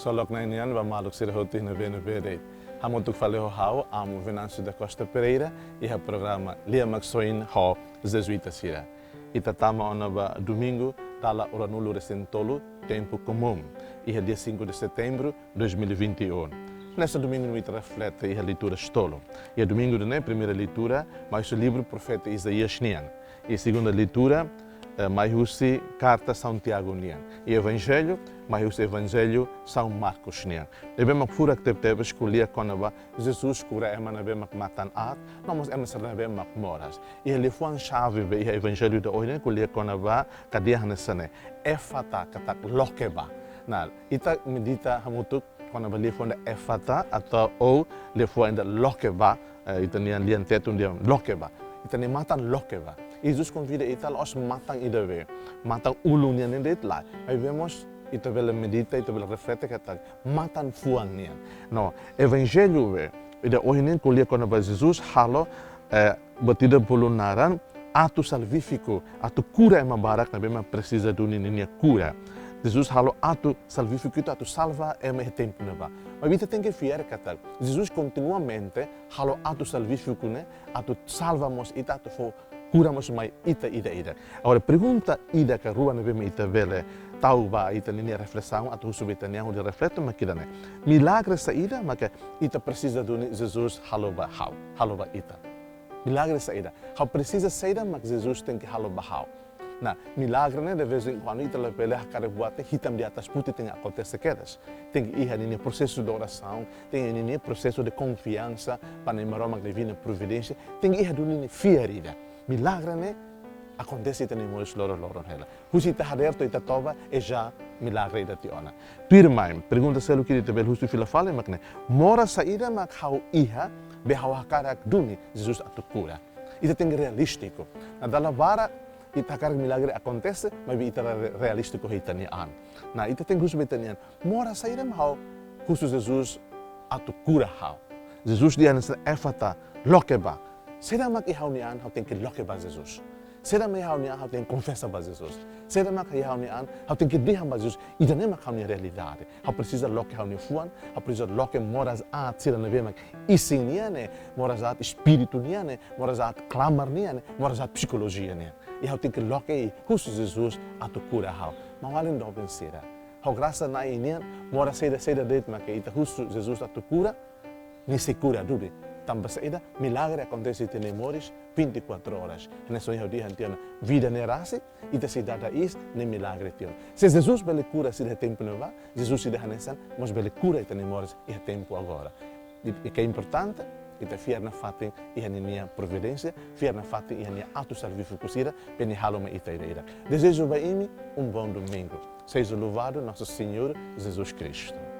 Solok na inian ba maluk sira hoti na vere. Hamutuk faleo hao amo Venâncio da Costa Pereira e o programa Lia Maxoin ho Jesuíta Sira. Itatama ona ba domingo tala ora nulo recentolo tempo comum e dia 5 de setembro 2021. Nessa domingo nós reflete a leitura stolo. E a domingo de primeira leitura mais o livro profeta Isaías nian. E segunda leitura mais o carta Santiago nian. E evangelho mais o evangelho São Marcos nian. E bem fura que teve escolher quando Jesus cura emana bem matan at, não mas emana será bem moras. E ele foi uma chave e o evangelho de hoje escolher quando cadeia nesane. Efata kata lokeba. Na ita medita hamutuk quando ele foi na efata atau ou ele foi ainda lokeba, ita nian lian tetun dia lokeba. Ita ni matan lokeba. Jesus convida ita os matan idawe. Matan ulu nian det lá. Aí vemos ita vela medita, ita vela reflete que tá matan fuan nian. No, evangelho ida hoje colher quando Jesus halo batida pulunaran atu salvífico, atu cura é mabarak na bem precisa do ninia cura. Jesus halo atu salvífico itu atu salva é mais tempo neba. Mas você tem que fiar que Jesus continuamente halo atu salvífico né, atu salvamos ita atu fo curamos mais ita. Agora pergunta ida que rua nebe ita vele tau ba ita ninia reflexão atu subita niang de refleto makida né. Milagre saída mas que ita precisa do Jesus halo ba ita. Milagre saída. How precisa saída mas Jesus tem que halo ba how. Nah, milagre né de vez em quando ita le pele cara buat hitam di atas putih tem acontece quedas. Tem que ir nesse processo de oração, tem nesse processo de confiança para nemaroma divina providência, tem que ir do nesse fierida. Milagre né acontece tem nesse loro hela. Husi ta haderto ita tova e já milagre da tiona. Pirmai, pergunta se lo que te bel husi fila fale makne. Mora saída mak how iha be how hakara duni Jesus atukura. Ita tem realístico. Na dalla vara ita karag milagre acontece, mas ita realístico hitanian. Na ita tem gusto hitanian. Mora saída how husu Jesus atukura how. Jesus dia nessa efata lokeba. Será mak ihaw nian how tem que lokeba Jesus. Será mak ihaw nian how tem confessa ba Jesus. Será mak ihaw nian how tem que diha ba Jesus. Ita nem mak how ni realidade. How precisa loke how ni fuan, how precisa loke moras at sira na vemak isin niane, moras at espírito niane, moras at clamar niane, moras at psicologia niane. E how tem que loke husu Jesus atukura how. Mawalin do pensira. How graça na inian, mora seda det mak ita husu Jesus atukura, ni se cura dude. Também saída, milagre acontece em memórias 24 horas. Nesse dia antiano, vida nerase e da cidade is nem milagre tiano. Se Jesus bele cura se de tempo não vá, Jesus se deixa nessan, mas bele cura em memórias e tempo agora. E que é importante, e te fiar na fate e a minha providência, fiar na fate e a minha auto-serviço cosira, bene haloma e teira. Desejo para bom domingo. Seja louvado nosso Senhor Jesus Cristo.